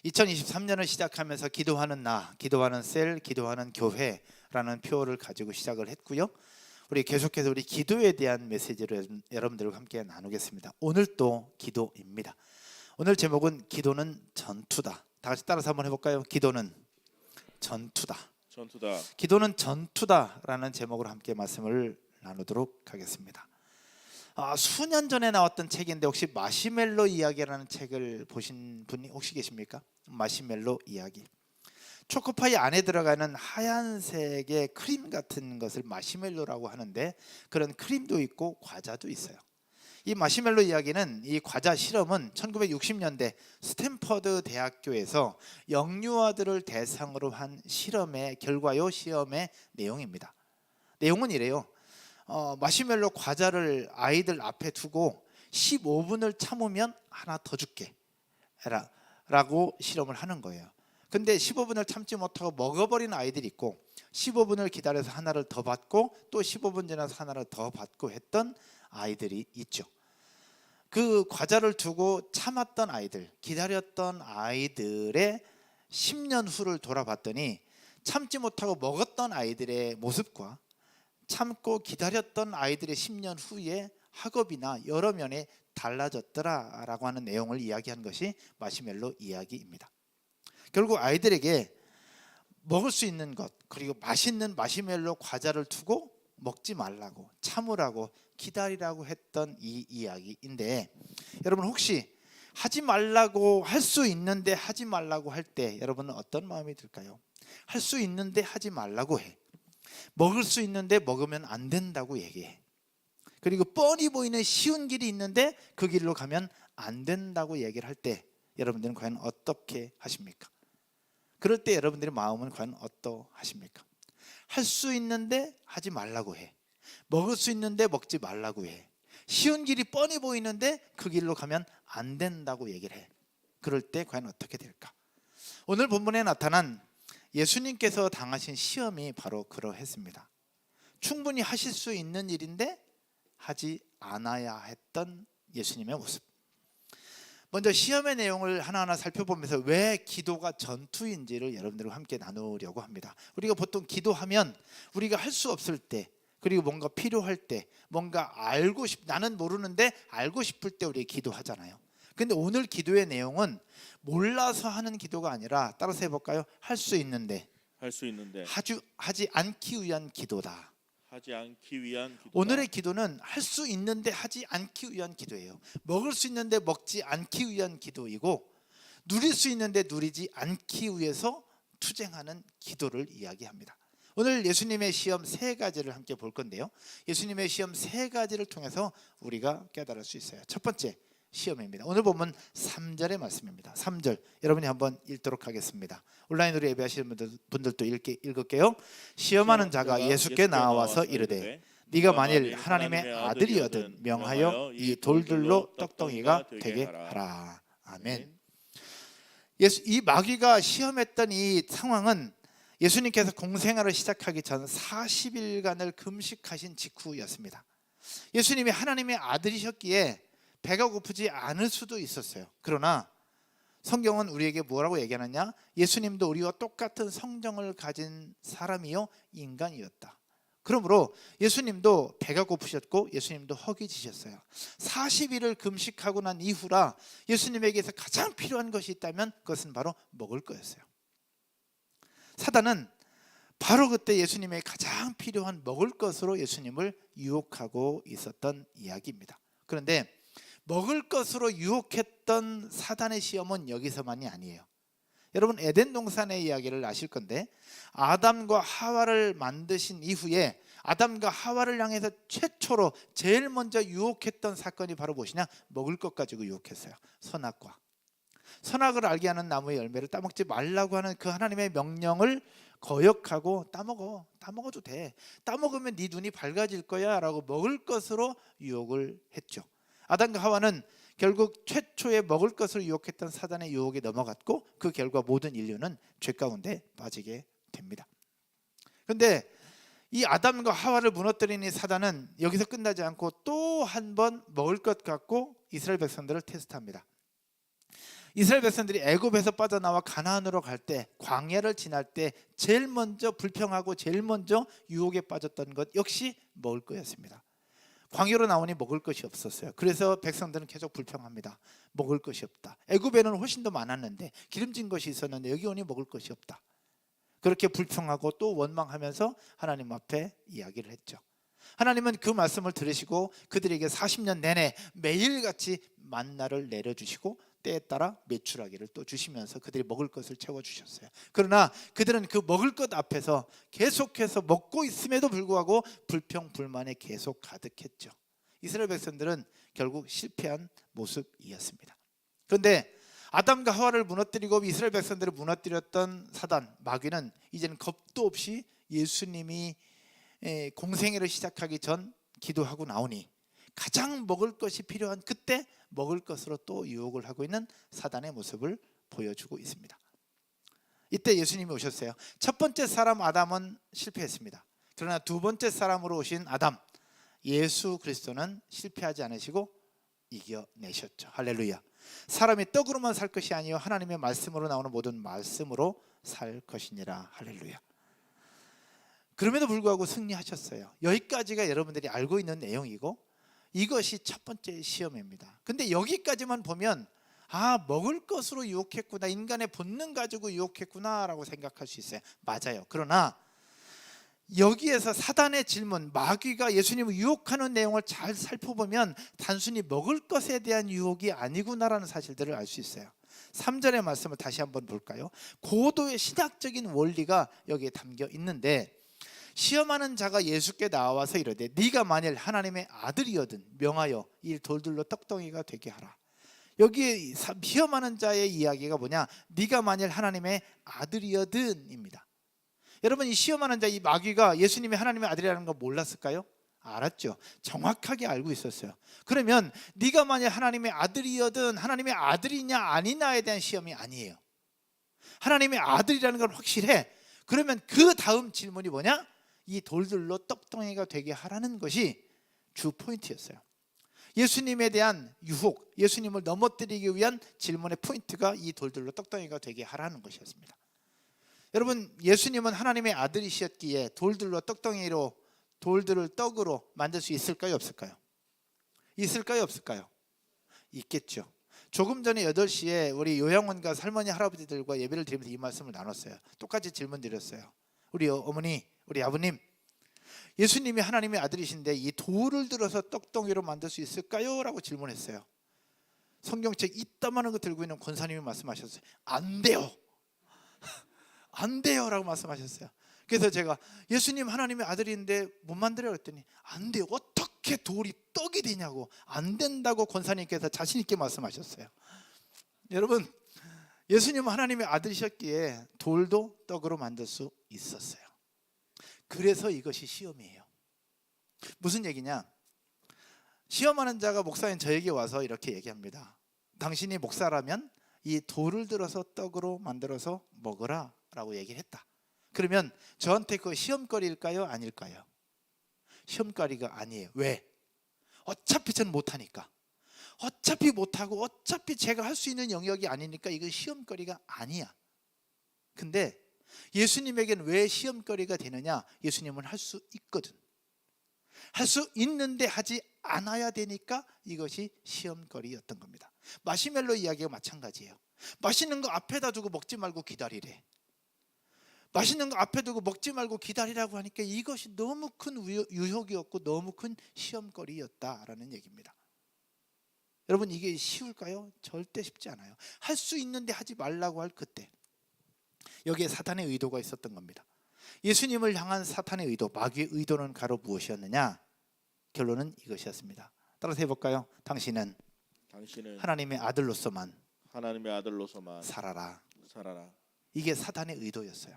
2023년을 시작하면서 기도하는 나, 기도하는 셀, 기도하는 교회라는 표어를 가지고 시작을 했고요. 우리 계속해서 우리 기도에 대한 메시지를 여러분들과 함께 나누겠습니다. 오늘 또 기도입니다. 오늘 제목은 기도는 전투다. 다 같이 따라서 한번 해볼까요? 기도는 전투다. 기도는 전투다라는 제목으로 함께 말씀을 나누도록 하겠습니다. 수년 전에 나왔던 책인데 혹시 마시멜로 이야기라는 책을 보신 분이 혹시 계십니까? 마시멜로 이야기. 초코파이 안에 들어가는 하얀색의 크림 같은 것을 마시멜로라고 하는데 그런 크림도 있고 과자도 있어요. 이 마시멜로 이야기는, 이 과자 실험은 1960년대 스탠퍼드 대학교에서 영유아들을 대상으로 한 실험의 결과요, 시험의 내용입니다. 내용은 이래요. 마시멜로 과자를 아이들 앞에 두고 15분을 참으면 하나 더 줄게 라고 실험을 하는 거예요. 근데 15분을 참지 못하고 먹어버린 아이들이 있고, 15분을 기다려서 하나를 더 받고 또 15분 지나서 하나를 더 받고 했던 아이들이 있죠. 그 과자를 두고 참았던 아이들, 기다렸던 아이들의 10년 후를 돌아봤더니 참지 못하고 먹었던 아이들의 모습과 참고 기다렸던 아이들의 10년 후에 학업이나 여러 면에 달라졌더라라고 하는 내용을 이야기한 것이 마시멜로 이야기입니다. 결국 아이들에게 먹을 수 있는 것, 그리고 맛있는 마시멜로 과자를 두고 먹지 말라고, 참으라고, 기다리라고 했던 이 이야기인데, 여러분 혹시 하지 말라고 할 수 있는데 하지 말라고 할 때 여러분은 어떤 마음이 들까요? 할 수 있는데 하지 말라고 해. 먹을 수 있는데 먹으면 안 된다고 얘기해. 그리고 뻔히 보이는 쉬운 길이 있는데 그 길로 가면 안 된다고 얘기를 할 때 여러분들은 과연 어떻게 하십니까? 그럴 때 여러분들의 마음은 과연 어떠하십니까? 할 수 있는데 하지 말라고 해. 먹을 수 있는데 먹지 말라고 해. 쉬운 길이 뻔히 보이는데 그 길로 가면 안 된다고 얘기를 해. 그럴 때 과연 어떻게 될까? 오늘 본문에 나타난 예수님께서 당하신 시험이 바로 그러했습니다. 충분히 하실 수 있는 일인데 하지 않아야 했던 예수님의 모습. 먼저 시험의 내용을 하나하나 살펴보면서 왜 기도가 전투인지를 여러분들과 함께 나누려고 합니다. 우리가 보통 기도하면 우리가 할 수 없을 때, 그리고 뭔가 필요할 때, 뭔가 나는 모르는데 알고 싶을 때 우리 기도하잖아요. 근데 오늘 기도의 내용은 몰라서 하는 기도가 아니라, 따라서 해볼까요? 할 수 있는데 하지 않기 위한 기도다. 오늘의 기도는 할 수 있는데 하지 않기 위한 기도예요. 먹을 수 있는데 먹지 않기 위한 기도이고, 누릴 수 있는데 누리지 않기 위해서 투쟁하는 기도를 이야기합니다. 오늘 예수님의 시험 세 가지를 함께 볼 건데요, 예수님의 시험 세 가지를 통해서 우리가 깨달을 수 있어요. 첫 번째 시험입니다. 오늘 보면 3절의 말씀입니다. 3절 여러분이 한번 읽도록 하겠습니다. 온라인으로 예배하시는 분들도 읽을게요. 시험하는 자가 예수께 나와서 이르되 네가 만일 하나님의 아들이거든 명하여 이 돌들로 떡덩이가 되게 하라. 아멘. 이 마귀가 시험했던 이 상황은 예수님께서 공생활을 시작하기 전 40일간을 금식하신 직후였습니다. 예수님이 하나님의 아들이셨기에 배가 고프지 않을 수도 있었어요. 그러나 성경은 우리에게 뭐라고 얘기하느냐? 예수님도 우리와 똑같은 성정을 가진 사람이요 인간이었다. 그러므로 예수님도 배가 고프셨고 예수님도 허기지셨어요. 40일을 금식하고 난 이후라 예수님에게서 가장 필요한 것이 있다면 그것은 바로 먹을 거였어요. 사단은 바로 그때 예수님의 가장 필요한 먹을 것으로 예수님을 유혹하고 있었던 이야기입니다. 그런데 먹을 것으로 유혹했던 사단의 시험은 여기서만이 아니에요. 여러분 에덴 동산의 이야기를 아실 건데, 아담과 하와를 만드신 이후에 아담과 하와를 향해서 최초로 제일 먼저 유혹했던 사건이 바로 무엇이냐? 먹을 것 가지고 유혹했어요. 선악과. 선악을 알게 하는 나무의 열매를 따먹지 말라고 하는 그 하나님의 명령을 거역하고 따먹어도 돼, 따먹으면 네 눈이 밝아질 거야 라고 먹을 것으로 유혹을 했죠. 아담과 하와는 결국 최초의 먹을 것을 유혹했던 사단의 유혹에 넘어갔고, 그 결과 모든 인류는 죄 가운데 빠지게 됩니다. 그런데 이 아담과 하와를 무너뜨린 이 사단은 여기서 끝나지 않고 또 한 번 먹을 것 갖고 이스라엘 백성들을 테스트합니다. 이스라엘 백성들이 애굽에서 빠져나와 가나안으로 갈 때, 광야를 지날 때 제일 먼저 불평하고 제일 먼저 유혹에 빠졌던 것 역시 먹을 거였습니다. 광야로 나오니 먹을 것이 없었어요. 그래서 백성들은 계속 불평합니다. 먹을 것이 없다. 애굽에는 훨씬 더 많았는데 기름진 것이 있었는데 여기 오니 먹을 것이 없다. 그렇게 불평하고 또 원망하면서 하나님 앞에 이야기를 했죠. 하나님은 그 말씀을 들으시고 그들에게 40년 내내 매일같이 만나를 내려주시고 때에 따라 메추라기를 또 주시면서 그들이 먹을 것을 채워주셨어요. 그러나 그들은 그 먹을 것 앞에서 계속해서 먹고 있음에도 불구하고 불평 불만에 계속 가득했죠. 이스라엘 백성들은 결국 실패한 모습이었습니다. 그런데 아담과 하와를 무너뜨리고 이스라엘 백성들을 무너뜨렸던 사단 마귀는 이제는 겁도 없이 예수님이 공생애를 시작하기 전 기도하고 나오니 가장 먹을 것이 필요한 그때 먹을 것으로 또 유혹을 하고 있는 사단의 모습을 보여주고 있습니다. 이때 예수님이 오셨어요. 첫 번째 사람 아담은 실패했습니다. 그러나 두 번째 사람으로 오신 아담 예수 그리스도는 실패하지 않으시고 이겨내셨죠. 할렐루야. 사람이 떡으로만 살 것이 아니요 하나님의 말씀으로 나오는 모든 말씀으로 살 것이니라. 할렐루야. 그럼에도 불구하고 승리하셨어요. 여기까지가 여러분들이 알고 있는 내용이고 이것이 첫 번째 시험입니다. 근데 여기까지만 보면 먹을 것으로 유혹했구나, 인간의 본능 가지고 유혹했구나 라고 생각할 수 있어요. 맞아요. 그러나 여기에서 사단의 질문, 마귀가 예수님을 유혹하는 내용을 잘 살펴보면 단순히 먹을 것에 대한 유혹이 아니구나라는 사실들을 알 수 있어요. 3절의 말씀을 다시 한번 볼까요? 고도의 신학적인 원리가 여기에 담겨 있는데, 시험하는 자가 예수께 나와서 이르되 네가 만일 하나님의 아들이거든 명하여 이 돌들로 떡덩이가 되게 하라. 여기에 시험하는 자의 이야기가 뭐냐? 네가 만일 하나님의 아들이거든입니다. 여러분, 이 시험하는 자, 이 마귀가 예수님이 하나님의 아들이라는 거 몰랐을까요? 알았죠. 정확하게 알고 있었어요. 그러면 네가 만일 하나님의 아들이거든, 하나님의 아들이냐 아니냐에 대한 시험이 아니에요. 하나님의 아들이라는 건 확실해. 그러면 그 다음 질문이 뭐냐? 이 돌들로 떡덩이가 되게 하라는 것이 주 포인트였어요. 예수님에 대한 유혹, 예수님을 넘어뜨리기 위한 질문의 포인트가 이 돌들로 떡덩이가 되게 하라는 것이었습니다. 여러분, 예수님은 하나님의 아들이셨기에 돌들로 떡덩이로, 돌들을 떡으로 만들 수 있을까요? 없을까요? 있을까요? 없을까요? 있겠죠. 조금 전에 8시에 우리 요양원과 할머니 할아버지들과 예배를 드리면서 이 말씀을 나눴어요. 똑같이 질문 드렸어요. 우리 어머니, 우리 아버님, 예수님이 하나님의 아들이신데 이 돌을 들어서 떡덩이로 만들 수 있을까요? 라고 질문했어요. 성경책 이따만한 거 들고 있는 권사님이 말씀하셨어요. 안 돼요. 안 돼요 라고 말씀하셨어요. 그래서 제가 예수님 하나님의 아들인데 못 만들어요 그랬더니 안 돼요. 어떻게 돌이 떡이 되냐고. 안 된다고 권사님께서 자신 있게 말씀하셨어요. 여러분, 예수님은 하나님의 아들이셨기에 돌도 떡으로 만들 수 있었어요. 그래서 이것이 시험이에요. 무슨 얘기냐? 시험하는 자가 목사인 저에게 와서 이렇게 얘기합니다. 당신이 목사라면 이 돌을 들어서 떡으로 만들어서 먹으라 라고 얘기를 했다. 그러면 저한테 그 시험거리일까요? 아닐까요? 시험거리가 아니에요. 왜? 어차피 저는 못하니까. 어차피 못하고 어차피 제가 할 수 있는 영역이 아니니까 이건 시험거리가 아니야. 근데 예수님에게는 왜 시험거리가 되느냐? 예수님은 할 수 있거든. 할 수 있는데 하지 않아야 되니까 이것이 시험거리였던 겁니다. 마시멜로 이야기가 마찬가지예요. 맛있는 거 앞에다 두고 먹지 말고 기다리래. 맛있는 거 앞에 두고 먹지 말고 기다리라고 하니까 이것이 너무 큰 유혹이었고 너무 큰 시험거리였다라는 얘기입니다. 여러분, 이게 쉬울까요? 절대 쉽지 않아요. 할 수 있는데 하지 말라고 할 그때, 여기에 사탄의 의도가 있었던 겁니다. 예수님을 향한 사탄의 의도, 마귀의 의도는 가로 무엇이었느냐? 결론은 이것이었습니다. 따라서 해볼까요? 당신은 하나님의 아들로서만 살아라. 이게 사탄의 의도였어요.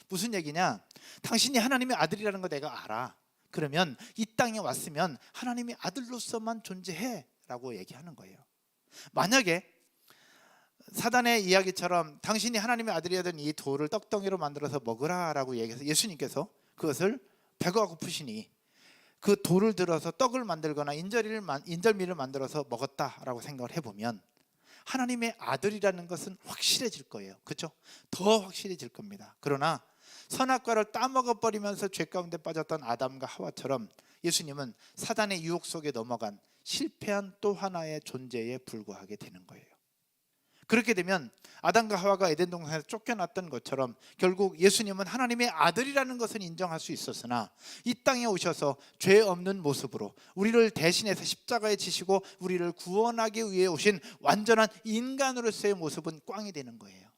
무슨 얘기냐? 당신이 하나님의 아들이라는 거 내가 알아. 그러면 이 땅에 왔으면 하나님의 아들로서만 존재해 라고 얘기하는 거예요. 만약에 사단의 이야기처럼 당신이 하나님의 아들이라던 이 돌을 떡덩이로 만들어서 먹으라 라고 얘기해서 예수님께서 그것을 배가 고프시니 그 돌을 들어서 떡을 만들거나 인절미를 만들어서 먹었다라고 생각을 해보면 하나님의 아들이라는 것은 확실해질 거예요. 그렇죠? 더 확실해질 겁니다. 그러나 선악과를 따먹어버리면서 죄 가운데 빠졌던 아담과 하와처럼 예수님은 사단의 유혹 속에 넘어간 실패한 또 하나의 존재에 불과하게 되는 거예요. 그렇게 되면 아담과 하와가 에덴 동산에서 쫓겨났던 것처럼 결국 예수님은 하나님의 아들이라는 것은 인정할 수 있었으나 이 땅에 오셔서 죄 없는 모습으로 우리를 대신해서 십자가에 지시고 우리를 구원하기 위해 오신 완전한 인간으로서의 모습은 꽝이 되는 거예요.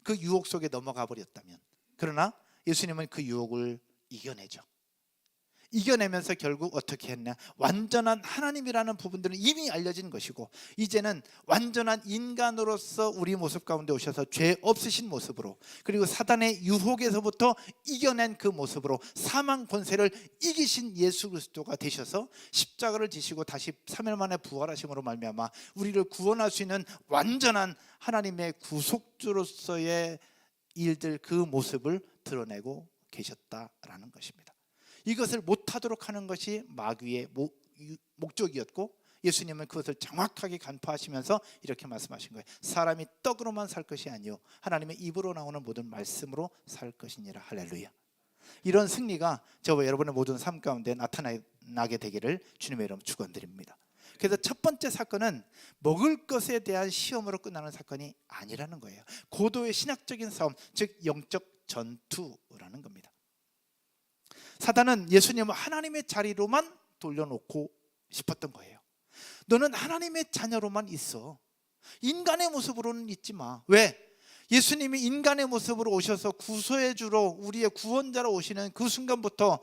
그 유혹 속에 넘어가 버렸다면. 그러나 예수님은 그 유혹을 이겨내죠. 이겨내면서 결국 어떻게 했냐? 완전한 하나님이라는 부분들은 이미 알려진 것이고 이제는 완전한 인간으로서 우리 모습 가운데 오셔서 죄 없으신 모습으로, 그리고 사단의 유혹에서부터 이겨낸 그 모습으로 사망 권세를 이기신 예수 그리스도가 되셔서 십자가를 지시고 다시 3일 만에 부활하심으로 말미암아 우리를 구원할 수 있는 완전한 하나님의 구속주로서의 일들, 그 모습을 드러내고 계셨다라는 것입니다. 이것을 못하도록 하는 것이 마귀의 목적이었고 예수님은 그것을 정확하게 간파하시면서 이렇게 말씀하신 거예요. 사람이 떡으로만 살 것이 아니요 하나님의 입으로 나오는 모든 말씀으로 살 것이니라. 할렐루야. 이런 승리가 저와 여러분의 모든 삶 가운데 나타나게 되기를 주님의 이름으로 축원드립니다. 그래서 첫 번째 사건은 먹을 것에 대한 시험으로 끝나는 사건이 아니라는 거예요. 고도의 신학적인 싸움, 즉 영적 전투라는 겁니다. 사단은 예수님을 하나님의 자리로만 돌려놓고 싶었던 거예요. 너는 하나님의 자녀로만 있어. 인간의 모습으로는 있지 마. 왜? 예수님이 인간의 모습으로 오셔서 구소해 주러, 우리의 구원자로 오시는 그 순간부터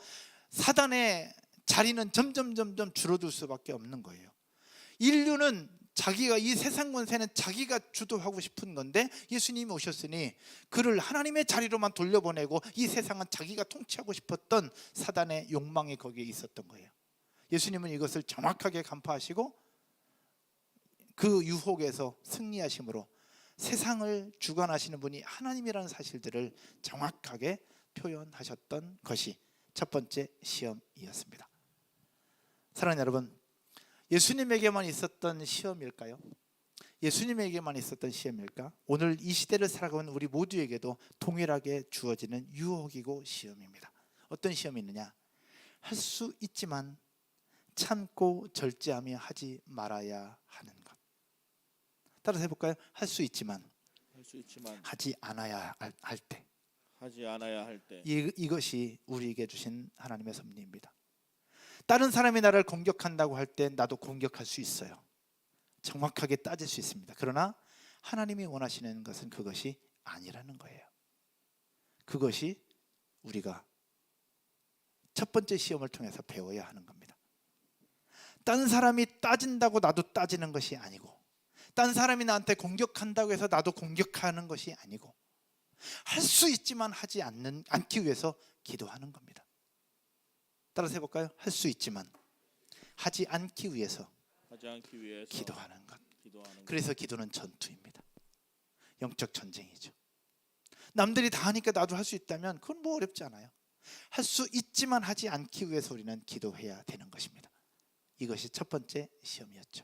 사단의 자리는 점점 줄어들 수밖에 없는 거예요. 인류는 자기가, 이 세상 권세는 자기가 주도하고 싶은 건데 예수님이 오셨으니 그를 하나님의 자리로만 돌려보내고 이 세상은 자기가 통치하고 싶었던 사단의 욕망이 거기에 있었던 거예요. 예수님은 이것을 정확하게 간파하시고 그 유혹에서 승리하심으로 세상을 주관하시는 분이 하나님이라는 사실들을 정확하게 표현하셨던 것이 첫 번째 시험이었습니다. 사랑하는 여러분, 예수님에게만 있었던 시험일까요? 예수님에게만 있었던 시험일까? 오늘 이 시대를 살아가는 우리 모두에게도 동일하게 주어지는 유혹이고 시험입니다. 어떤 시험이 있느냐? 할 수 있지만 참고 절제하며 하지 말아야 하는 것. 따라서 해볼까요? 할 수 있지만 하지 않아야 할 때. 이것이 우리에게 주신 하나님의 섭리입니다. 다른 사람이 나를 공격한다고 할 때 나도 공격할 수 있어요. 정확하게 따질 수 있습니다. 그러나 하나님이 원하시는 것은 그것이 아니라는 거예요. 그것이 우리가 첫 번째 시험을 통해서 배워야 하는 겁니다. 다른 사람이 따진다고 나도 따지는 것이 아니고, 다른 사람이 나한테 공격한다고 해서 나도 공격하는 것이 아니고, 할 수 있지만 하지 않기 위해서 기도하는 겁니다. 따라서 해볼까요? 할 수 있지만 하지 않기 위해서 기도하는 것. 그래서 기도는 전투입니다. 영적 전쟁이죠. 남들이 다 하니까 나도 할 수 있다면 그건 뭐 어렵지 않아요. 할 수 있지만 하지 않기 위해서 우리는 기도해야 되는 것입니다. 이것이 첫 번째 시험이었죠.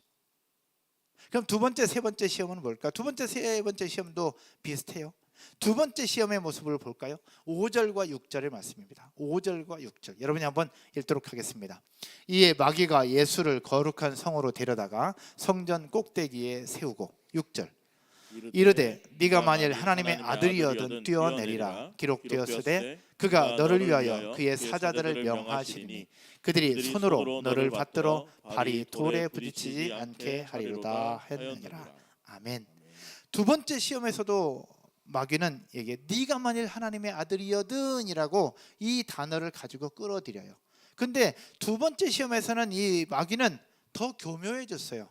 그럼 두 번째, 세 번째 시험은 뭘까? 두 번째, 세 번째 시험도 비슷해요. 두 번째 시험의 모습을 볼까요? 5절과 6절의 말씀입니다. 5절과 6절 여러분이 한번 읽도록 하겠습니다. 이에 마귀가 예수를 거룩한 성으로 데려다가 성전 꼭대기에 세우고 6절 이르되 네가 만일 하나님의 아들이여든 뛰어내리라. 기록되었으되 그가 너를 위하여 그의 사자들을 명하시리니 그들이 손으로 너를 받들어 발이 돌에 부딪히지 않게 하리로다 했느니라. 아멘. 두 번째 시험에서도 마귀는 얘기해, 네가 만일 하나님의 아들이여든이라고 이 단어를 가지고 끌어들여요. 근데 두 번째 시험에서는 이 마귀는 더 교묘해졌어요.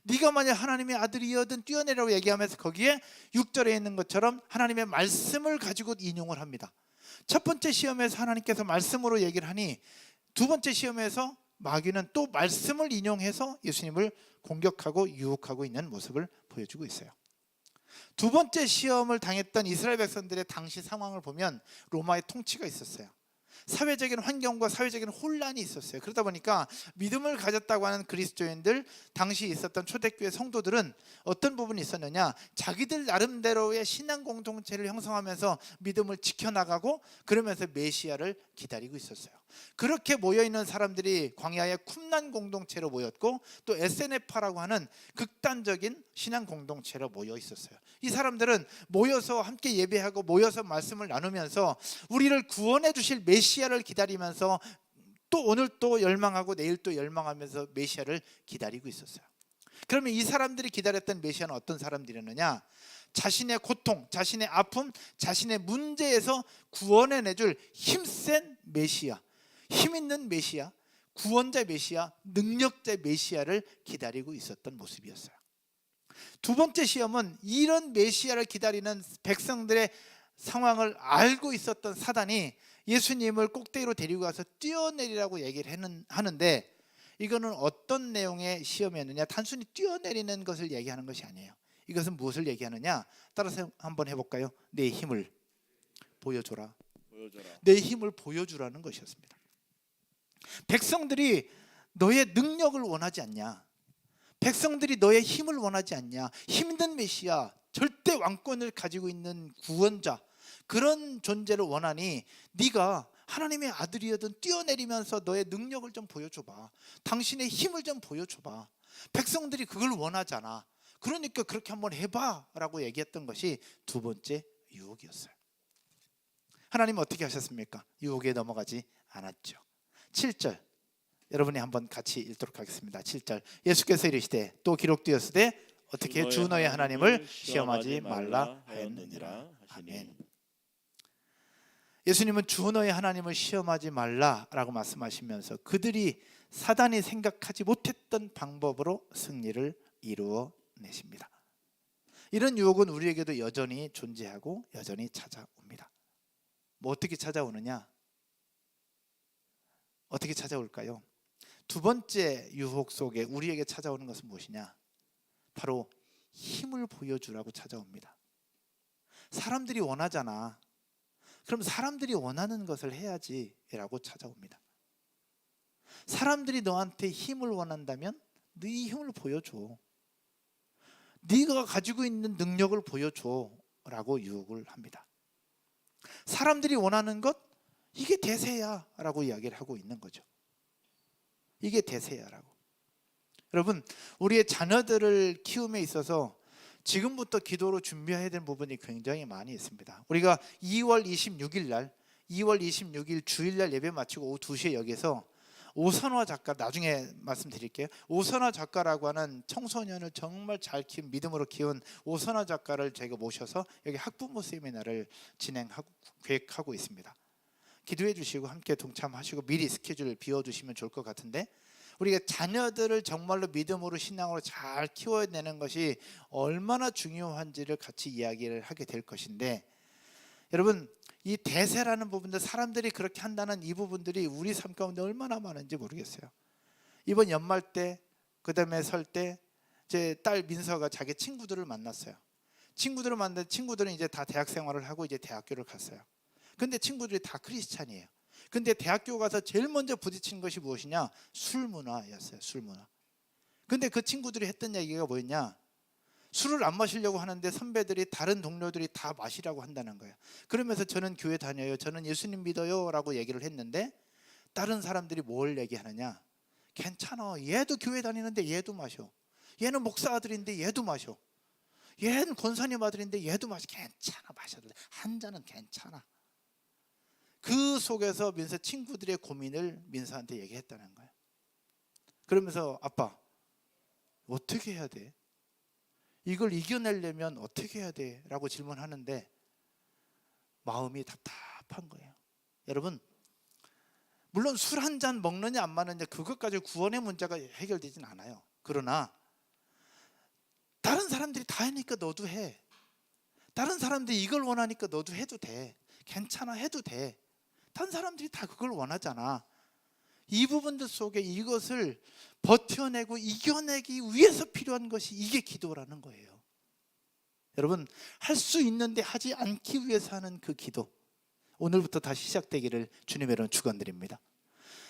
네가 만일 하나님의 아들이여든 뛰어내라고 얘기하면서 거기에 6절에 있는 것처럼 하나님의 말씀을 가지고 인용을 합니다. 첫 번째 시험에서 하나님께서 말씀으로 얘기를 하니 두 번째 시험에서 마귀는 또 말씀을 인용해서 예수님을 공격하고 유혹하고 있는 모습을 보여주고 있어요. 두 번째 시험을 당했던 이스라엘 백성들의 당시 상황을 보면 로마의 통치가 있었어요. 사회적인 환경과 사회적인 혼란이 있었어요. 그러다 보니까 믿음을 가졌다고 하는 그리스도인들, 당시 있었던 초대교회 성도들은 어떤 부분이 있었느냐, 자기들 나름대로의 신앙 공동체를 형성하면서 믿음을 지켜나가고 그러면서 메시아를 기다리고 있었어요. 그렇게 모여있는 사람들이 광야의 쿰란 공동체로 모였고, 또 SNF라고 하는 극단적인 신앙 공동체로 모여 있었어요. 이 사람들은 모여서 함께 예배하고 모여서 말씀을 나누면서 우리를 구원해 주실 메시아를 기다리면서 또 오늘 또 열망하고 내일 또 열망하면서 메시아를 기다리고 있었어요. 그러면 이 사람들이 기다렸던 메시아는 어떤 사람들이었느냐, 자신의 고통, 자신의 아픔, 자신의 문제에서 구원해 내줄 힘센 메시아, 힘있는 메시아, 구원자 메시아, 능력자 메시아를 기다리고 있었던 모습이었어요. 두 번째 시험은 이런 메시아를 기다리는 백성들의 상황을 알고 있었던 사단이 예수님을 꼭대기로 데리고 가서 뛰어내리라고 얘기를 하는데, 이거는 어떤 내용의 시험이었느냐, 단순히 뛰어내리는 것을 얘기하는 것이 아니에요. 이것은 무엇을 얘기하느냐, 따라서 한번 해볼까요? 내 힘을 보여줘라. 내 힘을 보여주라는 것이었습니다. 백성들이 너의 능력을 원하지 않냐, 백성들이 너의 힘을 원하지 않냐, 힘든 메시아, 절대 왕권을 가지고 있는 구원자, 그런 존재를 원하니 네가 하나님의 아들이어든 뛰어내리면서 너의 능력을 좀 보여줘봐, 당신의 힘을 좀 보여줘봐. 백성들이 그걸 원하잖아. 그러니까 그렇게 한번 해봐 라고 얘기했던 것이 두 번째 유혹이었어요. 하나님은 어떻게 하셨습니까? 유혹에 넘어가지 않았죠. 7절 여러분이 한번 같이 읽도록 하겠습니다. 7절 예수께서 이르시되 또 기록되었으되 어떻게 주 너의 하나님을 시험하지 말라 하였느니라. 아멘. 예수님은 주 너의 하나님을 시험하지 말라라고 말씀하시면서 그들이 사단이 생각하지 못했던 방법으로 승리를 이루어내십니다. 이런 유혹은 우리에게도 여전히 존재하고 여전히 찾아옵니다. 뭐 어떻게 찾아오느냐? 어떻게 찾아올까요? 두 번째 유혹 속에 우리에게 찾아오는 것은 무엇이냐? 바로 힘을 보여주라고 찾아옵니다. 사람들이 원하잖아. 그럼 사람들이 원하는 것을 해야지 라고 찾아옵니다. 사람들이 너한테 힘을 원한다면 네 힘을 보여줘. 네가 가지고 있는 능력을 보여줘 라고 유혹을 합니다. 사람들이 원하는 것, 이게 대세야 라고 이야기를 하고 있는 거죠. 이게 대세야 라고. 여러분, 우리의 자녀들을 키움에 있어서 지금부터 기도로 준비해야 되는 부분이 굉장히 많이 있습니다. 우리가 2월 26일 주일날 예배 마치고 오후 2시에 여기서 오선화 작가, 나중에 말씀드릴게요. 오선화 작가라고 하는 청소년을 정말 잘 키운, 믿음으로 키운 오선화 작가를 제가 모셔서 여기 학부모 세미나를 진행하고 계획하고 있습니다. 기도해 주시고 함께 동참하시고 미리 스케줄 비워두시면 좋을 것 같은데, 우리가 자녀들을 정말로 믿음으로 신앙으로 잘 키워내는 것이 얼마나 중요한지를 같이 이야기를 하게 될 것인데, 여러분, 이 대세라는 부분들, 사람들이 그렇게 한다는 이 부분들이 우리 삶 가운데 얼마나 많은지 모르겠어요. 이번 연말 때, 그 다음에 설 때 제 딸 민서가 자기 친구들을 만났어요. 친구들을 만났는데 친구들은 이제 다 대학 생활을 하고 이제 대학교를 갔어요. 근데 친구들이 다 크리스찬이에요. 근데 대학교 가서 제일 먼저 부딪힌 것이 무엇이냐? 술 문화였어요. 술 문화. 근데 그 친구들이 했던 얘기가 뭐였냐? 술을 안 마시려고 하는데 선배들이, 다른 동료들이 다 마시라고 한다는 거예요. 그러면서 저는 교회 다녀요, 저는 예수님 믿어요 라고 얘기를 했는데, 다른 사람들이 뭘 얘기하느냐? 괜찮아, 얘도 교회 다니는데 얘도 마셔. 얘는 목사 아들인데 얘도 마셔. 얘는 권사님 아들인데 얘도 마셔. 괜찮아, 마셔도 돼. 한 잔은 괜찮아. 그 속에서 민서 친구들의 고민을 민서한테 얘기했다는 거예요. 그러면서 아빠, 어떻게 해야 돼? 이걸 이겨내려면 어떻게 해야 돼? 라고 질문하는데 마음이 답답한 거예요. 여러분, 물론 술 한 잔 먹느냐 안 먹느냐 그것까지 구원의 문제가 해결되진 않아요. 그러나 다른 사람들이 다 하니까 너도 해. 다른 사람들이 이걸 원하니까 너도 해도 돼. 괜찮아, 해도 돼. 다른 사람들이 다 그걸 원하잖아. 이 부분들 속에 이것을 버텨내고 이겨내기 위해서 필요한 것이 이게 기도라는 거예요. 여러분, 할 수 있는데 하지 않기 위해서 하는 그 기도, 오늘부터 다시 시작되기를 주님의 이름으로 축원드립니다.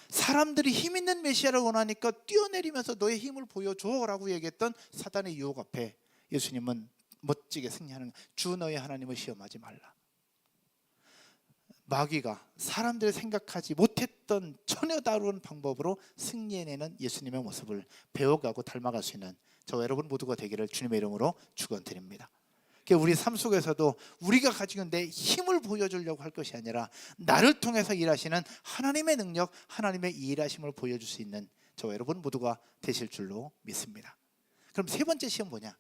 사람들이 힘 있는 메시아를 원하니까 뛰어내리면서 너의 힘을 보여줘라고 얘기했던 사단의 유혹 앞에 예수님은 멋지게 승리하는, 주 너의 하나님을 시험하지 말라. 마귀가 사람들이 생각하지 못했던 전혀 다른 방법으로 승리해내는 예수님의 모습을 배워가고 닮아갈 수 있는 저와 여러분 모두가 되기를 주님의 이름으로 축원드립니다. 우리 삶 속에서도 우리가 가지고 있는 내 힘을 보여주려고 할 것이 아니라 나를 통해서 일하시는 하나님의 능력, 하나님의 일하심을 보여줄 수 있는 저와 여러분 모두가 되실 줄로 믿습니다. 그럼 세 번째 시험 뭐냐?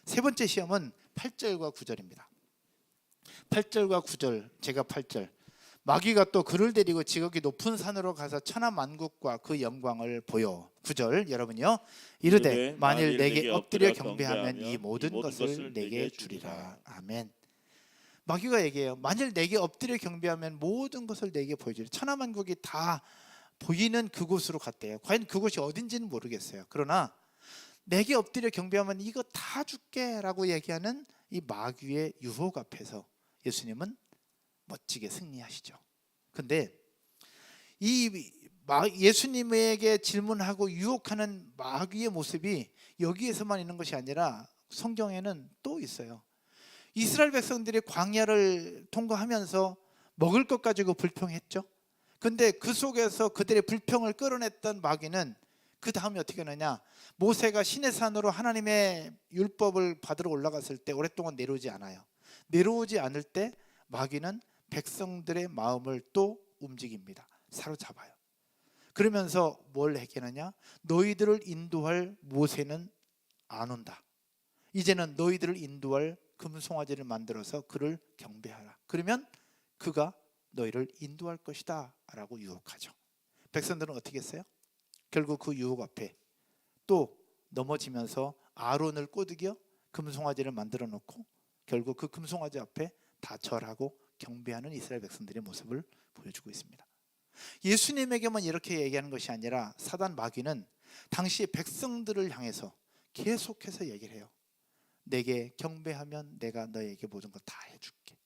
세 번째 시험은 8절과 9절입니다. 8절과 9절, 제가 8절, 마귀가 또 그를 데리고 지극히 높은 산으로 가서 천하만국과 그 영광을 보여. 9절 여러분요, 이르되 만일 내게 엎드려 경배하면 이 모든 것을 내게 주리라. 아멘. 마귀가 얘기해요. 만일 내게 엎드려 경배하면 모든 것을 내게 보여주리라. 천하만국이 다 보이는 그곳으로 갔대요. 과연 그곳이 어딘지는 모르겠어요. 그러나 내게 엎드려 경배하면 이거 다 줄게 라고 얘기하는 이 마귀의 유혹 앞에서 예수님은 멋지게 승리하시죠. 근데 이 예수님에게 질문하고 유혹하는 마귀의 모습이 여기에서만 있는 것이 아니라 성경에는 또 있어요. 이스라엘 백성들이 광야를 통과하면서 먹을 것 가지고 불평했죠. 근데 그 속에서 그들의 불평을 끌어냈던 마귀는 그 다음에 어떻게 하느냐, 모세가 시내산으로 하나님의 율법을 받으러 올라갔을 때 오랫동안 내려오지 않아요. 내려오지 않을 때 마귀는 백성들의 마음을 또 움직입니다. 사로잡아요. 그러면서 뭘 얘기하느냐, 너희들을 인도할 모세는 안 온다. 이제는 너희들을 인도할 금송아지를 만들어서 그를 경배하라. 그러면 그가 너희를 인도할 것이다 라고 유혹하죠. 백성들은 어떻게 했어요? 결국 그 유혹 앞에 또 넘어지면서 아론을 꼬드겨 금송아지를 만들어 놓고 결국 그 금송아지 앞에 다 절하고 경배하는 이스라엘 백성들의 모습을 보여주고 있습니다. 예수님에게만 이렇게 얘기하는 것이 아니라 사단 마귀는 당시 백성들을 향해서 계속해서 얘기를 해요. 내게 경배하면 내가 너에게 모든 걸 다 해줄게.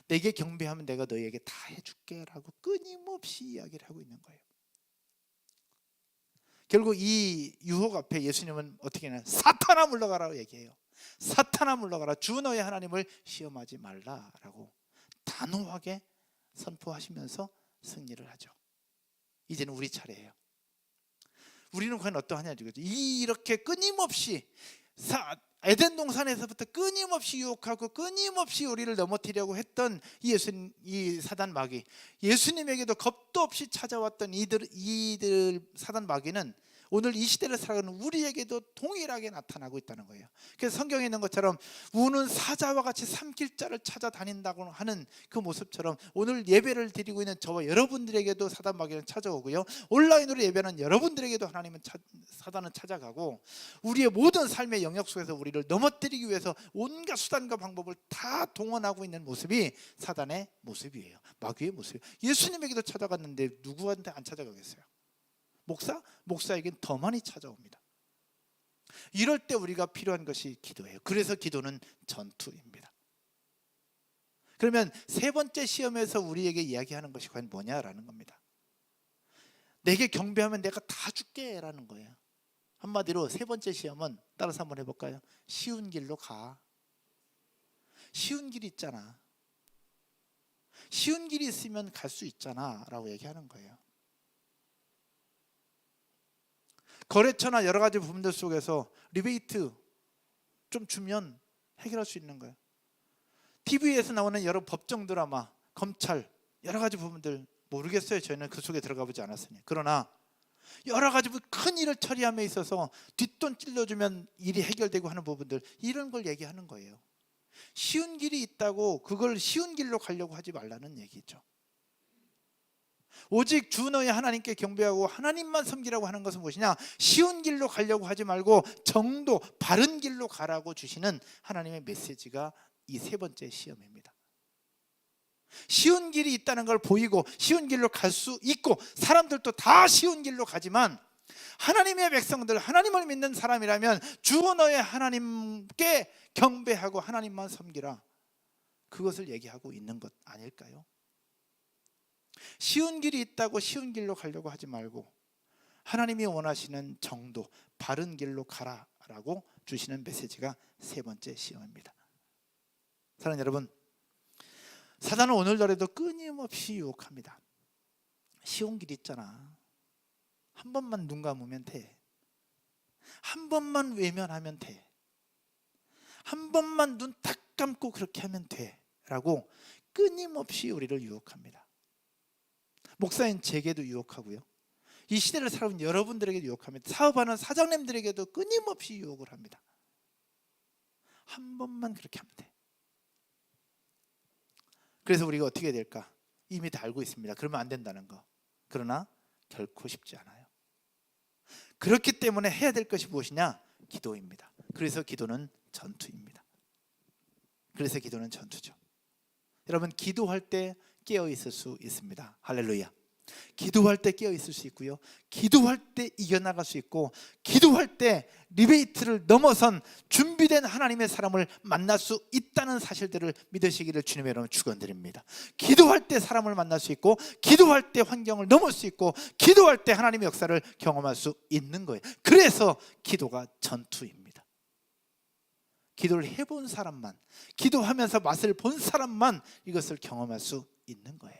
내게 경배하면 내가 너에게 다 해줄게 라고 끊임없이 이야기를 하고 있는 거예요. 결국 이 유혹 앞에 예수님은 어떻게 하냐, 사탄아 물러가라고 얘기해요. 사탄아 물러가라. 주 너의 하나님을 시험하지 말라라고 단호하게 선포하시면서 승리를 하죠. 이제는 우리 차례예요. 우리는 과연 어떠하냐 이거죠. 이렇게 끊임없이 에덴 동산에서부터 끊임없이 유혹하고 끊임없이 우리를 넘어뜨리려고 했던 이 사단 마귀, 예수님에게도 겁도 없이 찾아왔던 이들 사단 마귀는 오늘 이 시대를 살아가는 우리에게도 동일하게 나타나고 있다는 거예요. 그래서 성경에 있는 것처럼 우는 사자와 같이 삼킬 자를 찾아다닌다고 하는 그 모습처럼 오늘 예배를 드리고 있는 저와 여러분들에게도 사단 마귀는 찾아오고요, 온라인으로 예배하는 여러분들에게도 사단은 찾아가고 우리의 모든 삶의 영역 속에서 우리를 넘어뜨리기 위해서 온갖 수단과 방법을 다 동원하고 있는 모습이 사단의 모습이에요. 마귀의 모습이에요. 예수님에게도 찾아갔는데 누구한테 안 찾아가겠어요? 목사에겐 더 많이 찾아옵니다. 이럴 때 우리가 필요한 것이 기도예요. 그래서 기도는 전투입니다. 그러면 세 번째 시험에서 우리에게 이야기하는 것이 과연 뭐냐라는 겁니다. 내게 경배하면 내가 다 줄게 라는 거예요. 한마디로 세 번째 시험은 따라서 한번 해볼까요? 쉬운 길로 가. 쉬운 길이 있잖아. 쉬운 길이 있으면 갈 수 있잖아 라고 얘기하는 거예요. 거래처나 여러 가지 부분들 속에서 리베이트 좀 주면 해결할 수 있는 거예요. TV에서 나오는 여러 법정 드라마, 검찰, 여러 가지 부분들 모르겠어요. 저희는 그 속에 들어가 보지 않았으니. 그러나 여러 가지 큰 일을 처리함에 있어서 뒷돈 찔러주면 일이 해결되고 하는 부분들, 이런 걸 얘기하는 거예요. 쉬운 길이 있다고 그걸 쉬운 길로 가려고 하지 말라는 얘기죠. 오직 주 너의 하나님께 경배하고 하나님만 섬기라고 하는 것은 무엇이냐? 쉬운 길로 가려고 하지 말고 정도, 바른 길로 가라고 주시는 하나님의 메시지가 이 세 번째 시험입니다. 쉬운 길이 있다는 걸 보이고 쉬운 길로 갈 수 있고 사람들도 다 쉬운 길로 가지만 하나님의 백성들, 하나님을 믿는 사람이라면 주 너의 하나님께 경배하고 하나님만 섬기라, 그것을 얘기하고 있는 것 아닐까요? 쉬운 길이 있다고 쉬운 길로 가려고 하지 말고 하나님이 원하시는 정도, 바른 길로 가라라고 주시는 메시지가 세 번째 시험입니다. 사랑하는 여러분, 사단은 오늘날에도 끊임없이 유혹합니다. 쉬운 길 있잖아. 한 번만 눈 감으면 돼. 한 번만 외면하면 돼. 한 번만 눈 딱 감고 그렇게 하면 돼 라고 끊임없이 우리를 유혹합니다. 목사인 제게도 유혹하고요, 이 시대를 살아온 여러분들에게도 유혹합니다. 사업하는 사장님들에게도 끊임없이 유혹을 합니다. 한 번만 그렇게 하면 돼. 그래서 우리가 어떻게 해야 될까? 이미 다 알고 있습니다. 그러면 안 된다는 거. 그러나 결코 쉽지 않아요. 그렇기 때문에 해야 될 것이 무엇이냐? 기도입니다. 그래서 기도는 전투입니다. 그래서 기도는 전투죠. 여러분, 기도할 때 깨어 있을 수 있습니다. 할렐루야. 기도할 때 깨어 있을 수 있고요, 기도할 때 이겨나갈 수 있고, 기도할 때 리베이트를 넘어선 준비된 하나님의 사람을 만날 수 있다는 사실들을 믿으시기를 주님의 이름으로 축원드립니다. 기도할 때 사람을 만날 수 있고, 기도할 때 환경을 넘을 수 있고, 기도할 때 하나님의 역사를 경험할 수 있는 거예요. 그래서 기도가 전투입니다. 기도를 해본 사람만, 기도하면서 맛을 본 사람만 이것을 경험할 수 있는 거예요.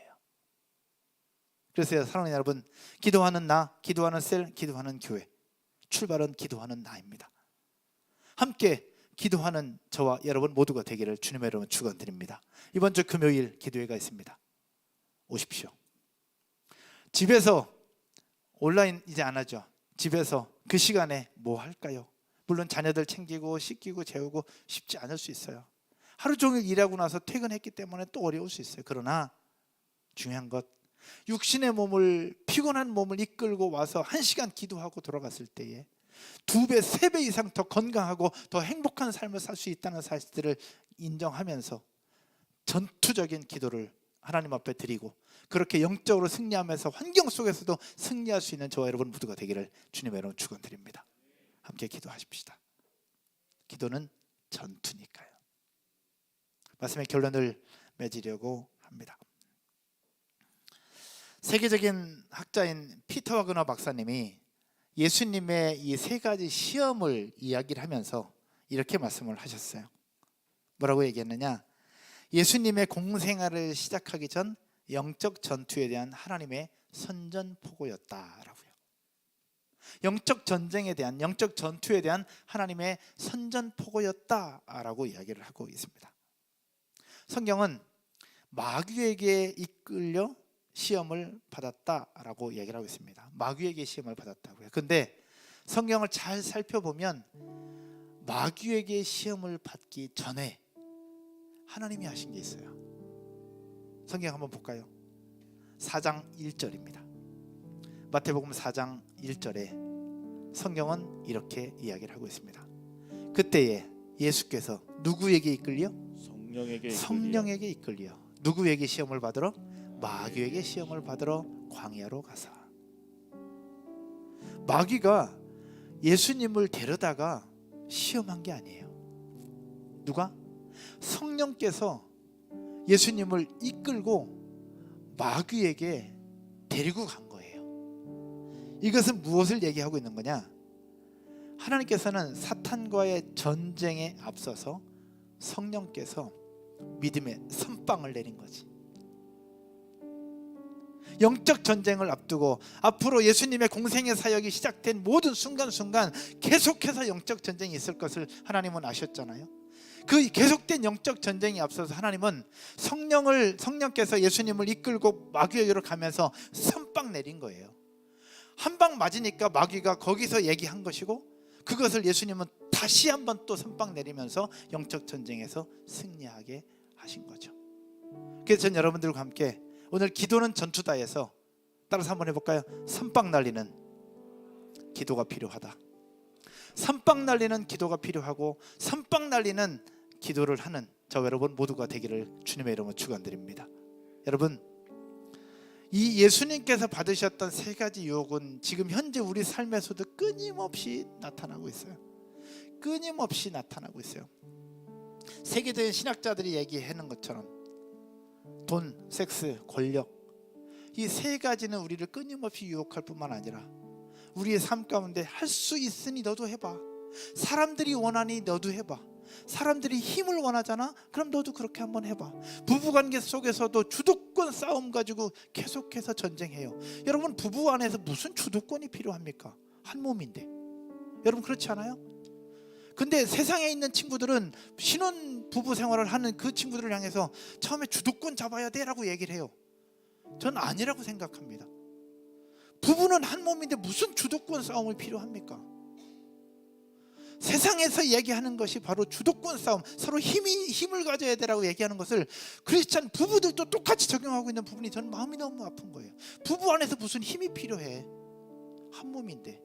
그래서 사랑하는 여러분, 기도하는 나, 기도하는 셀, 기도하는 교회, 출발은 기도하는 나입니다. 함께 기도하는 저와 여러분 모두가 되기를 주님의 이름으로 축원드립니다. 이번 주 금요일 기도회가 있습니다. 오십시오. 집에서, 온라인 이제 안 하죠. 집에서 그 시간에 뭐 할까요? 물론 자녀들 챙기고 씻기고 재우고 쉽지 않을 수 있어요. 하루 종일 일하고 나서 퇴근했기 때문에 또 어려울 수 있어요. 그러나 중요한 것, 육신의 몸을, 피곤한 몸을 이끌고 와서 1시간 기도하고 돌아갔을 때에 2배, 3배 이상 더 건강하고 더 행복한 삶을 살 수 있다는 사실들을 인정하면서 전투적인 기도를 하나님 앞에 드리고, 그렇게 영적으로 승리하면서 환경 속에서도 승리할 수 있는 저와 여러분 모두가 되기를 주님의 이름으로 축원드립니다. 함께 기도하십시다. 기도는 전투니까요. 말씀의 결론을 맺으려고 합니다. 세계적인 학자인 피터 와그너 박사님이 예수님의 이 3가지 시험을 이야기를 하면서 이렇게 말씀을 하셨어요. 뭐라고 얘기했느냐? 예수님의 공생활을 시작하기 전 영적 전투에 대한 하나님의 선전포고였다라고요. 영적 전쟁에 대한, 영적 전투에 대한 하나님의 선전포고였다라고 이야기를 하고 있습니다. 성경은 마귀에게 이끌려 시험을 받았다라고 얘기를 하고 있습니다. 마귀에게 시험을 받았다고요. 근데 성경을 잘 살펴보면 마귀에게 시험을 받기 전에 하나님이 하신 게 있어요. 성경 한번 볼까요? 4장 1절입니다. 마태복음 4장 1절에 성경은 이렇게 이야기를 하고 있습니다. 그때에 예수께서 누구에게 이끌려? 성령에게 이끌려. 누구에게 시험을 받으러? 마귀에게 시험을 받으러 광야로 가사. 마귀가 예수님을 데려다가 시험한 게 아니에요. 누가? 성령께서 예수님을 이끌고 마귀에게 데리고 간 거예요. 이것은 무엇을 얘기하고 있는 거냐? 하나님께서는 사탄과의 전쟁에 앞서서 성령께서 믿음의 선빵을 내린 거지. 영적 전쟁을 앞두고 앞으로 예수님의 공생의 사역이 시작된 모든 순간순간 계속해서 영적 전쟁이 있을 것을 하나님은 아셨잖아요. 그 계속된 영적 전쟁이 앞서서 하나님은 성령께서 예수님을 이끌고 마귀에게로 가면서 선빵 내린 거예요. 한 방 맞으니까 마귀가 거기서 얘기한 것이고, 그것을 예수님은 다시 한번 또 선빵 내리면서 영적 전쟁에서 승리하게 하신 거죠. 그래서 전 여러분들과 함께 오늘 기도는 전투다에서 따라서 한번 해볼까요? 선빵 날리는 기도가 필요하다. 선빵 날리는 기도가 필요하고, 선빵 날리는 기도를 하는 저 여러분 모두가 되기를 주님의 이름으로 축원드립니다. 여러분, 이 예수님께서 받으셨던 3가지 유혹은 지금 현재 우리 삶에서도 끊임없이 나타나고 있어요. 끊임없이 나타나고 있어요. 세계적인 신학자들이 얘기하는 것처럼 돈, 섹스, 권력, 이 세 가지는 우리를 끊임없이 유혹할 뿐만 아니라 우리의 삶 가운데 할 수 있으니 너도 해봐. 사람들이 원하니 너도 해봐. 사람들이 힘을 원하잖아? 그럼 너도 그렇게 한번 해봐. 부부관계 속에서도 주도권 싸움 가지고 계속해서 전쟁해요. 여러분, 부부 안에서 무슨 주도권이 필요합니까? 한 몸인데. 여러분, 그렇지 않아요? 근데 세상에 있는 친구들은 신혼 부부 생활을 하는 그 친구들을 향해서 처음에 주도권 잡아야 돼 라고 얘기를 해요. 전 아니라고 생각합니다. 부부는 한 몸인데 무슨 주도권 싸움이 필요합니까? 세상에서 얘기하는 것이 바로 주도권 싸움, 서로 힘을 가져야 되라고 얘기하는 것을 크리스찬 부부들도 똑같이 적용하고 있는 부분이 저는 마음이 너무 아픈 거예요. 부부 안에서 무슨 힘이 필요해? 한 몸인데.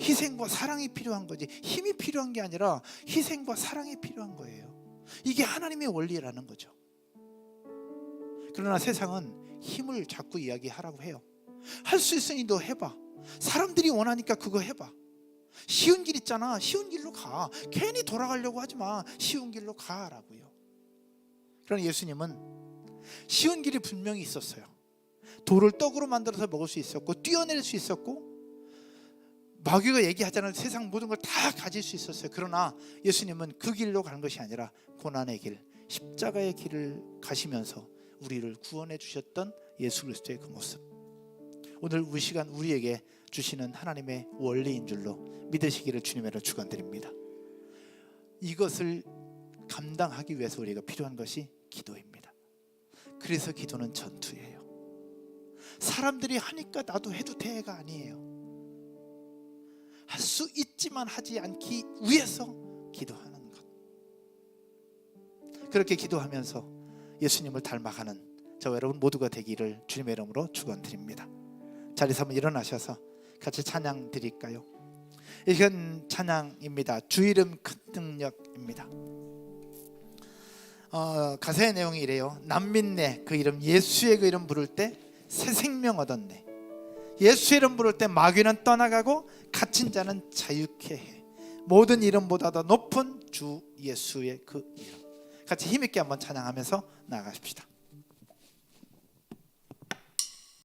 희생과 사랑이 필요한 거지, 힘이 필요한 게 아니라 희생과 사랑이 필요한 거예요. 이게 하나님의 원리라는 거죠. 그러나 세상은 힘을 자꾸 이야기하라고 해요. 할 수 있으니 너 해봐. 사람들이 원하니까 그거 해봐. 쉬운 길 있잖아. 쉬운 길로 가. 괜히 돌아가려고 하지 마. 쉬운 길로 가라고요. 그러나 예수님은 쉬운 길이 분명히 있었어요. 돌을 떡으로 만들어서 먹을 수 있었고, 뛰어낼 수 있었고, 마귀가 얘기하잖아요. 세상 모든 걸 다 가질 수 있었어요. 그러나 예수님은 그 길로 가는 것이 아니라 고난의 길, 십자가의 길을 가시면서 우리를 구원해 주셨던 예수 그리스도의 그 모습, 오늘 이 시간 우리에게 주시는 하나님의 원리인 줄로 믿으시기를 주님으로 축원드립니다. 이것을 감당하기 위해서 우리가 필요한 것이 기도입니다. 그래서 기도는 전투예요. 사람들이 하니까 나도 해도 돼가 아니에요. 할 수 있지만 하지 않기 위해서 기도하는 것. 그렇게 기도하면서 예수님을 닮아가는 저와 여러분 모두가 되기를 주님의 이름으로 축원드립니다. 자리에서 한번 일어나셔서 같이 찬양 드릴까요? 이건 찬양입니다. 주 이름 큰 능력입니다. 가사의 내용이 이래요. 남 믿네 그 이름, 예수의 그 이름 부를 때 새 생명 얻었네. 예수의 이름 부를 때 마귀는 떠나가고 갇힌 자는 자유케 해. 모든 이름보다 더 높은 주 예수의 그 이름. 같이 힘있게 한번 찬양하면서 나아가십시다.